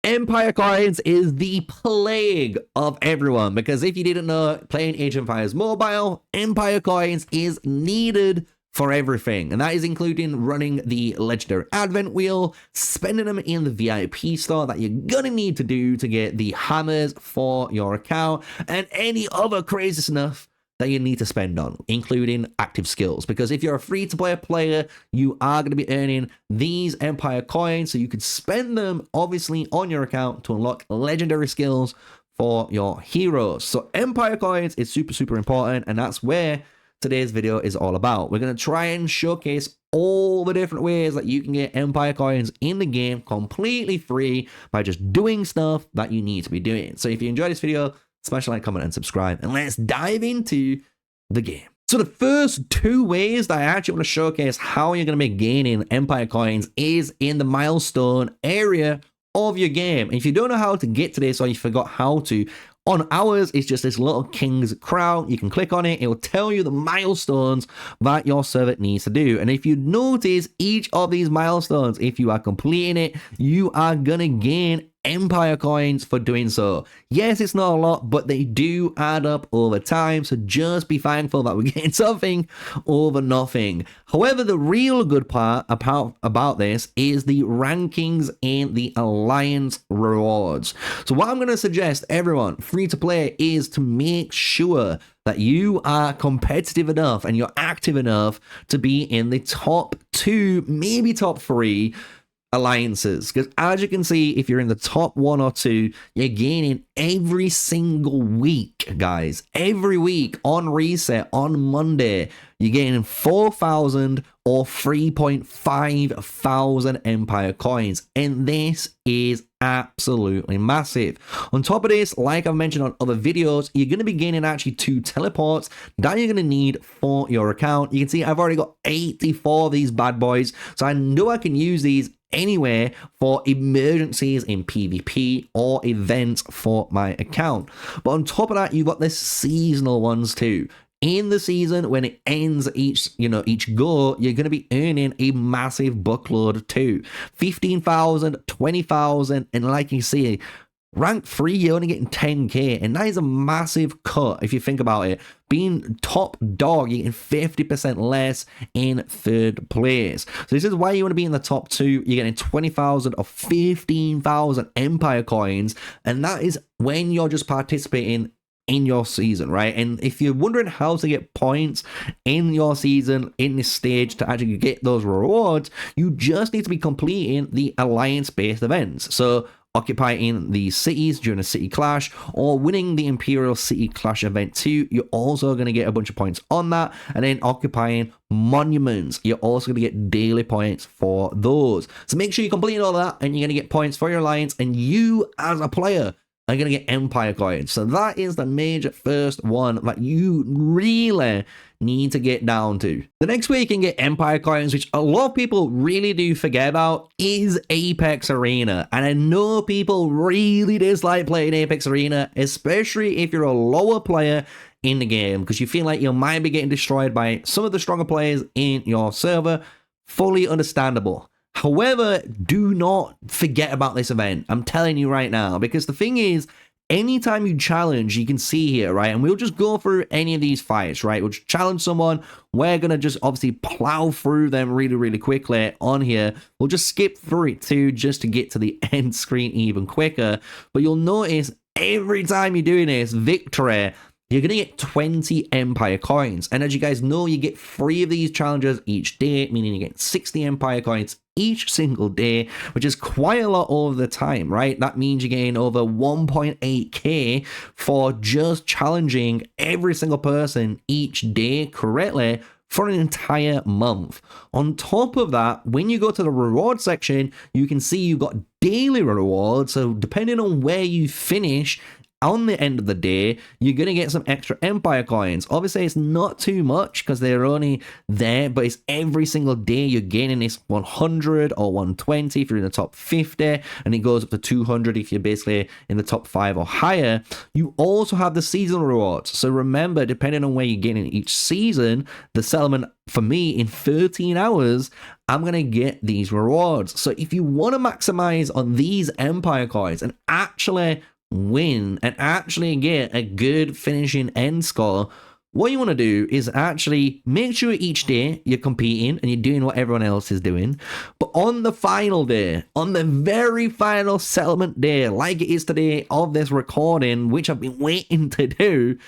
Empire coins is the plague of everyone, because if you didn't know, playing Age of Empires Mobile, Empire coins is needed for everything, and that is including running the legendary advent wheel, spending them in the VIP store that you're gonna need to do to get the hammers for your account, and any other crazy stuff that you need to spend on, including active skills. Because if you're a free-to-play player, you are going to be earning these Empire coins, so you could spend them obviously on your account to unlock legendary skills for your heroes. So Empire coins is super important, and that's where today's video is all about. We're going to try and showcase all the different ways that you can get Empire coins in the game completely free by just doing stuff that you need to be doing. So if you enjoyed this video, smash a like, comment, and subscribe, and let's dive into the game. So the first two ways that I actually want to showcase how you're going to be gaining Empire coins is in the milestone area of your game. And if you don't know how to get to this, or you forgot how to, on ours, it's just this little king's crown. You can click on it. It will tell you the milestones that your server needs to do. And if you notice each of these milestones, if you are completing it, you are going to gain Empire coins for doing so. Yes, it's not a lot, but they do add up over time, so just be thankful that we're getting something over nothing. However, the real good part about this is the rankings and the alliance rewards. So what I'm going to suggest everyone free to play is to make sure that you are competitive enough and you're active enough to be in the top 2, maybe top 3 alliances, because as you can see, if you're in the top 1 or 2, you're gaining every single week, guys. Every week on reset on Monday, you're getting 4,000 or 3.5 thousand Empire coins, and this is absolutely massive. On top of this, like I've mentioned on other videos, you're going to be gaining actually 2 teleports that you're going to need for your account. You can see I've already got 84 of these bad boys, so I know I can use these anywhere for emergencies in PvP or events for my account. But on top of that, you've got the seasonal ones too. In the season, when it ends each go, you're going to be earning a massive buckload too. 15,000, 20,000, and like you see, rank 3, you're only getting 10k, and that is a massive cut if you think about it. Being top dog, you're getting 50% less in third place. So this is why you want to be in the top 2. You're getting 20,000 or 15,000 Empire coins, and that is when you're just participating in your season, right? And if you're wondering how to get points in your season in this stage to actually get those rewards, you just need to be completing the alliance-based events. So occupying the cities during a city clash or winning the Imperial City Clash event too, you're also going to get a bunch of points on that. And then occupying monuments, you're also going to get daily points for those. So make sure you complete all that, and you're going to get points for your alliance, and you as a player are going to get Empire coins. So that is the major first one that you really need to get down to. The next way you can get Empire coins, which a lot of people really do forget about, is Apex Arena. And I know people really dislike playing Apex Arena, especially if you're a lower player in the game, because you feel like you might be getting destroyed by some of the stronger players in your server. Fully understandable. However, do not forget about this event. I'm telling you right now, because the thing is, anytime you challenge, you can see here, right? And we'll just go through any of these fights, right? We'll just challenge someone. We're going to just obviously plow through them really quickly on here. We'll just skip through it too, just to get to the end screen even quicker. But you'll notice every time you're doing this victory, you're going to get 20 Empire coins. And as you guys know, you get 3 of these challenges each day, meaning you get 60 Empire coins each single day, which is quite a lot over the time, right? That means you're getting over 1.8k for just challenging every single person each day correctly for an entire month. On top of that, when you go to the reward section, you can see you've got daily rewards. So depending on where you finish on the end of the day, you're going to get some extra Empire coins. Obviously, it's not too much because they're only there, but it's every single day you're gaining this 100 or 120 if you're in the top 50, and it goes up to 200 if you're basically in the top 5 or higher. You also have the seasonal rewards. So remember, depending on where you're getting each season, the settlement for me in 13 hours, I'm going to get these rewards. So if you want to maximize on these Empire coins and actually win and actually get a good finishing end score, what you want to do is actually make sure each day you're competing and you're doing what everyone else is doing. But on the final day, on the very final settlement day, like it is today of this recording, which I've been waiting to do,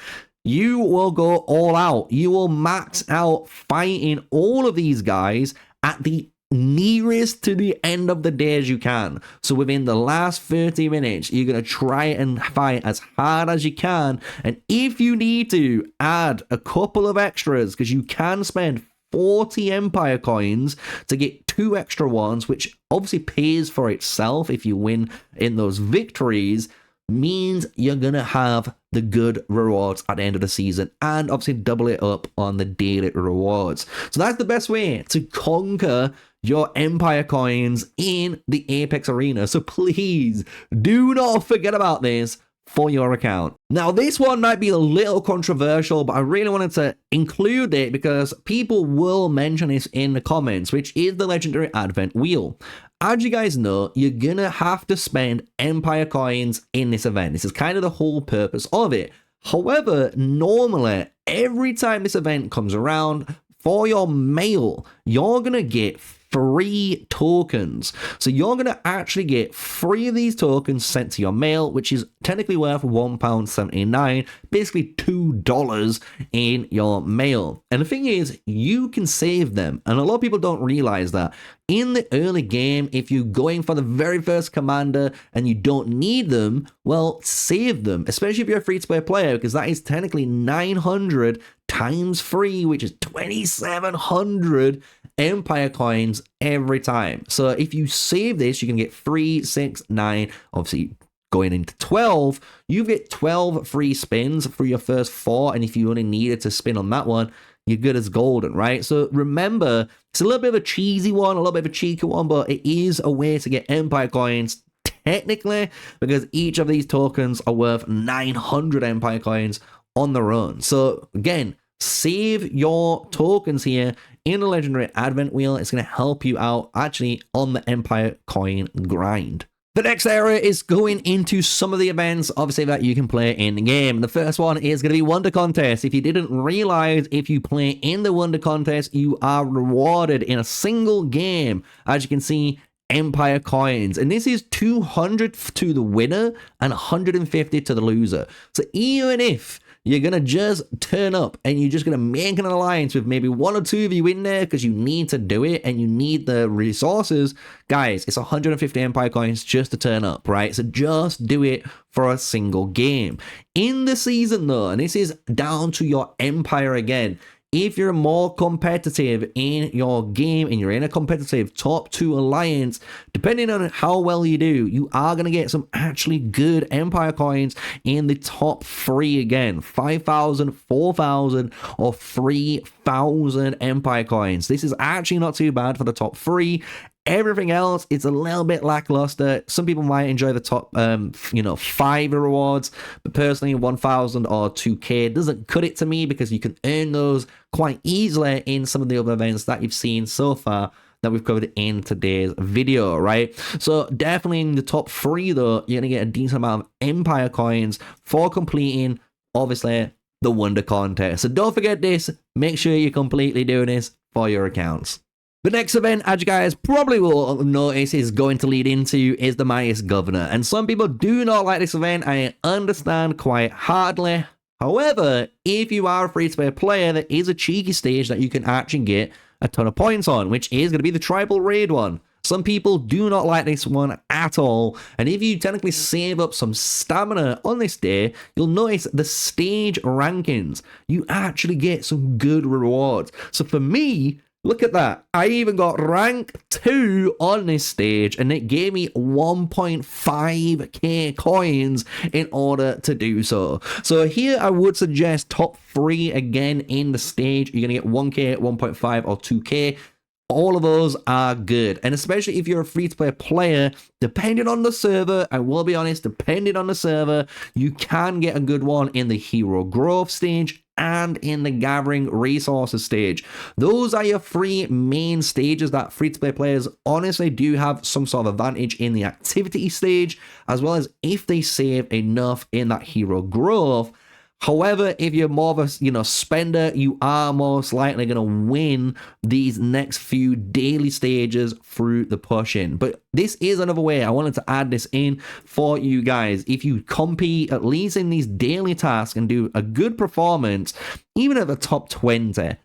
you will go all out. You will max out fighting all of these guys at the nearest to the end of the day as you can. So within the last 30 minutes, you're going to try and fight as hard as you can. And if you need to, add a couple of extras, because you can spend 40 Empire coins to get 2 extra ones, which obviously pays for itself if you win in those victories, means you're going to have the good rewards at the end of the season and obviously double it up on the daily rewards. So that's the best way to conquer your Empire coins in the Apex arena. So please do not forget about this for your account. Now, this one might be a little controversial, but I really wanted to include it because people will mention this in the comments, which is the legendary advent wheel. As you guys know, you're gonna have to spend Empire coins in this event. This is kind of the whole purpose of it. However, normally, every time this event comes around, for your mail, you're gonna get 3 tokens. So you're going to actually get 3 of these tokens sent to your mail, which is technically worth £1.79, basically $2 in your mail. And the thing is, you can save them. And a lot of people don't realize that. In the early game, if you're going for the very first commander and you don't need them, well, save them, especially if you're a free-to-play player, because that is technically 900 times 3, which is 2,700 Empire coins every time. So if you save this, you can get 3, 6, 9, obviously going into 12, you get 12 free spins for your first 4, and if you only needed to spin on that one, you're good as golden, right? So remember, it's a little bit of a cheesy one, a little bit of a cheeky one, but it is a way to get Empire coins technically, because each of these tokens are worth 900 Empire coins on their own. So again, save your tokens here in the legendary advent wheel. It's going to help you out actually on the Empire coin grind. The next area is going into some of the events, obviously, that you can play in the game. The first one is going to be Wonder Contest. If you didn't realize, if you play in the Wonder Contest, you are rewarded in a single game, as you can see, Empire coins. And this is 200 to the winner and 150 to the loser. So even if you're going to just turn up and you're just going to make an alliance with maybe 1 or 2 of you in there because you need to do it and you need the resources, guys, it's 150 Empire coins just to turn up, right? So just do it for a single game. In the season though, and this is down to your Empire again, if you're more competitive in your game and you're in a competitive top 2 alliance, depending on how well you do, you are going to get some actually good Empire coins in the top 3 again. 5,000, 4,000, or 3,000 Empire coins. This is actually not too bad for the top 3. Everything else, it's a little bit lackluster. Some people might enjoy the top, 5 rewards, but personally, 1,000 or 2K doesn't cut it to me because you can earn those quite easily in some of the other events that you've seen so far that we've covered in today's video, right? So definitely in the top 3, though, you're gonna get a decent amount of Empire coins for completing, obviously, the Wonder Contest. So don't forget this. Make sure you're completely doing this for your accounts. The next event, as you guys probably will notice, is going to lead into is the Mightiest Governor. And some people do not like this event. I understand quite hardly. However, if you are a free-to-play player, there is a cheeky stage that you can actually get a ton of points on, which is going to be the Tribal Raid one. Some people do not like this one at all. And if you technically save up some stamina on this day, you'll notice the stage rankings. You actually get some good rewards. So for me, look at that. I even got rank 2 on this stage and it gave me 1.5k coins in order to do so. So here I would suggest top 3 again in the stage. You're going to get 1k, 1.5 or 2k. All of those are good. And especially if you're a free-to-play player, depending on the server, I will be honest, depending on the server, you can get a good one in the Hero Growth stage and in the gathering resources stage. Those are your three main stages that free-to-play players honestly do have some sort of advantage in the activity stage, as well as if they save enough in that hero growth. However, if you're more of a spender, you are most likely going to win these next few daily stages through the push-in. But this is another way I wanted to add this in for you guys. If you compete at least in these daily tasks and do a good performance, even at the top 20,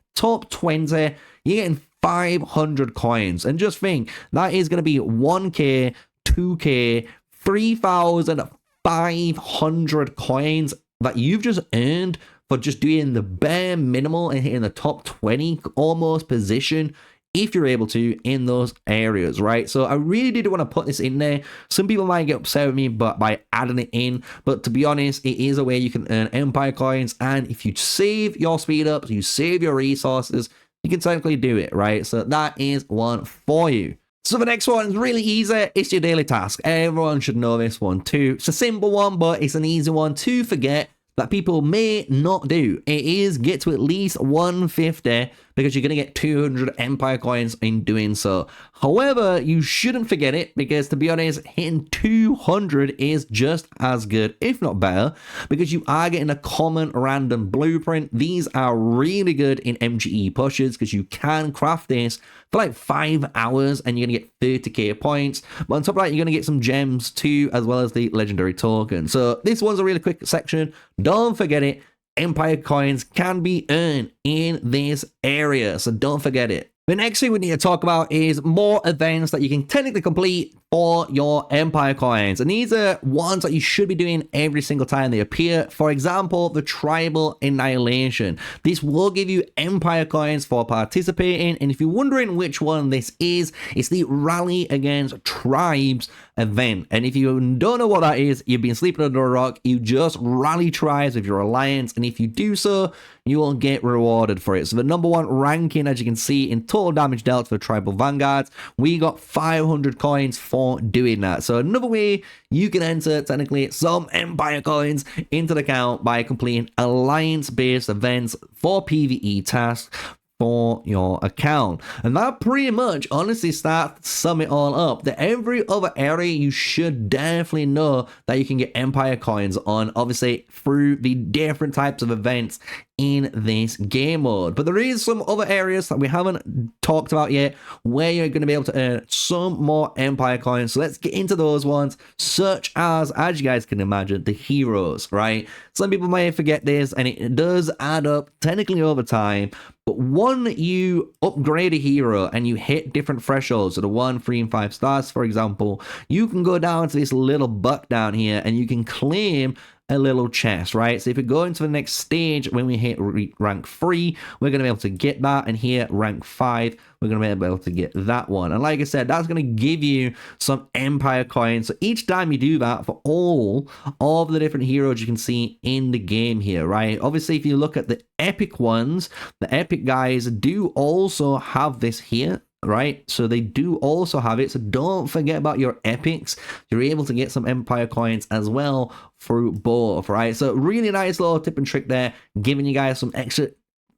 you're getting 500 coins. And just think, that is going to be 1k, 2k, 3,500 coins that you've just earned for just doing the bare minimal and hitting the top 20 almost position, if you're able to, in those areas, right? So I really did want to put this in there. Some people might get upset with me but by adding it in, but to be honest, it is a way you can earn empire coins, and if you save your speed ups, you save your resources, you can technically do it, right? So that is one for you. So the next one is really easy. It's your daily task. Everyone should know this one too. It's a simple one, but it's an easy one to forget that people may not do. It is get to at least 150 because you're going to get 200 empire coins in doing so. However, you shouldn't forget it because, to be honest, hitting 200 is just as good, if not better, because you are getting a common random blueprint. These are really good in MGE pushes because you can craft this for like 5 hours and you're going to get 30k points. But on top of that, you're going to get some gems too, as well as the legendary token. So this one's a really quick section. Don't forget it. Empire coins can be earned in this area, so don't forget it. The next thing we need to talk about is more events that you can technically complete for your empire coins. And these are ones that you should be doing every single time they appear. For example, the tribal annihilation. This will give you empire coins for participating. And if you're wondering which one this is, it's the Rally Against Tribes event. And if you don't know what that is, you've been sleeping under a rock. You just rally tribes with your alliance. And if you do so, you will get rewarded for it. So the #1 ranking, as you can see, in total damage dealt for tribal vanguards, we got 500 coins for doing that. So another way you can enter technically some empire coins into the account by completing alliance-based events for PvE tasks for your account. And that pretty much honestly starts to sum it all up. That every other area you should definitely know that you can get empire coins on, obviously through the different types of events in this game mode. But there is some other areas that we haven't talked about yet where you're going to be able to earn some more empire coins. So let's get into those ones, such as you guys can imagine, the heroes, right? Some people may forget this, and it does add up technically over time. But when you upgrade a hero and you hit different thresholds, so the 1, 3, and 5 stars, for example, you can go down to this little buck down here and you can claim a little chest, right? So if we go into the next stage, when we hit rank 3, we're going to be able to get that. And here, rank 5, we're going to be able to get that one. And like I said, that's going to give you some empire coins. So each time you do that for all of the different heroes you can see in the game here, right? Obviously, if you look at the epic ones, the epic guys do also have this here, right? So they do also have it. So don't forget about your epics. You're able to get some empire coins as well through both, right? So really nice little tip and trick there, giving you guys some extra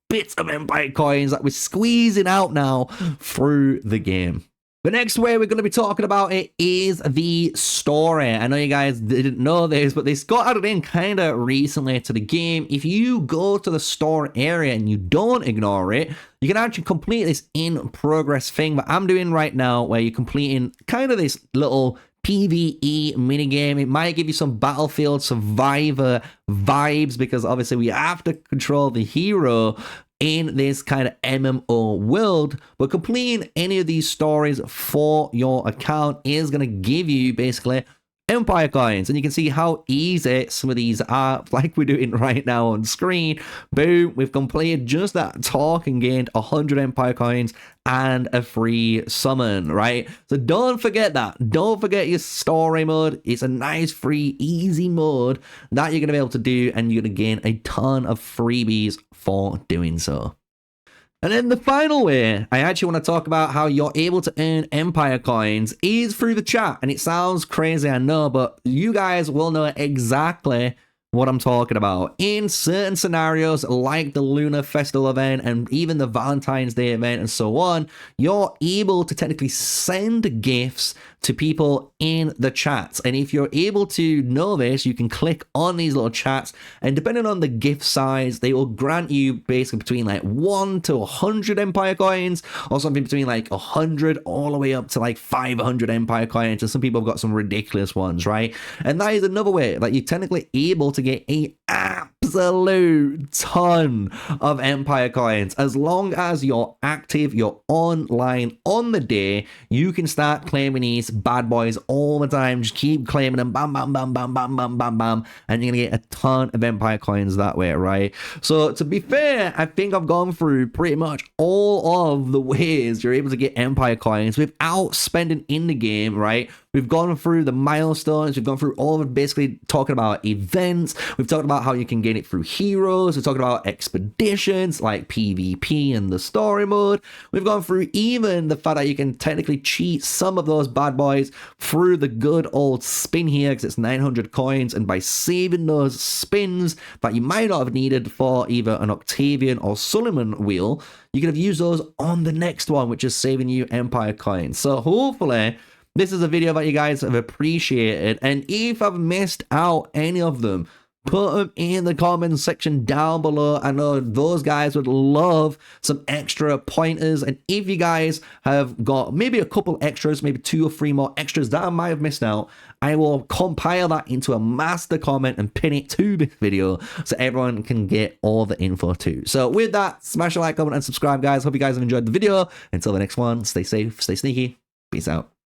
bits of empire coins that we're squeezing out now through the game. The next way we're going to be talking about it is the story. I know you guys didn't know this, but this got added in kind of recently to the game. If you go to the store area and you don't ignore it, you can actually complete this in progress thing that I'm doing right now, where you're completing kind of this little PvE minigame. It might give you some Battlefield Survivor vibes because obviously we have to control the hero in this kind of MMO world, but completing any of these stories for your account is going to give you basically empire coins. And you can see how easy some of these are, like we're doing right now on screen. Boom, we've completed just that talk and gained 100 empire coins and a free summon, right? So don't forget that. Don't forget your story mode. It's a nice, free, easy mode that you're going to be able to do, and you're going to gain a ton of freebies for doing so. And then the final way I actually want to talk about how you're able to earn empire coins is through the chat. And it sounds crazy, I know, but you guys will know exactly what I'm talking about. In certain scenarios like the Lunar Festival event and even the Valentine's Day event and so on, you're able to technically send gifts to people in the chats. And if you're able to know this, you can click on these little chats, and depending on the gift size, they will grant you basically between like 1 to 100 Empire coins, or something between like 100 all the way up to like 500 Empire coins. And some people have got some ridiculous ones, right? And that is another way that you're technically able to get a absolute ton of Empire coins. As long as you're active, you're online on the day, you can start claiming these bad boys all the time. Just keep claiming them, bam, bam, bam, bam, bam, bam, bam, bam, and you're gonna get a ton of Empire coins that way, right? So to be fair, I think I've gone through pretty much all of the ways you're able to get Empire coins without spending in the game, right? We've gone through the milestones, we've gone through all of basically talking about events, we've talked about how you can get it through heroes, we've talked about expeditions like PvP and the story mode, we've gone through even the fact that you can technically cheat some of those bad boys through the good old spin here, because it's 900 coins, and by saving those spins that you might not have needed for either an Octavian or Suleiman wheel, you could have used those on the next one, which is saving you Empire coins. So hopefully this is a video that you guys have appreciated, and if I've missed out any of them, put them in the comment section down below. I know those guys would love some extra pointers, and if you guys have got maybe a couple extras, maybe 2 or 3 more extras that I might have missed out, I will compile that into a master comment and pin it to this video so everyone can get all the info too. So with that, smash a like, comment, and subscribe, guys. Hope you guys have enjoyed the video. Until the next one, stay safe, stay sneaky. Peace out.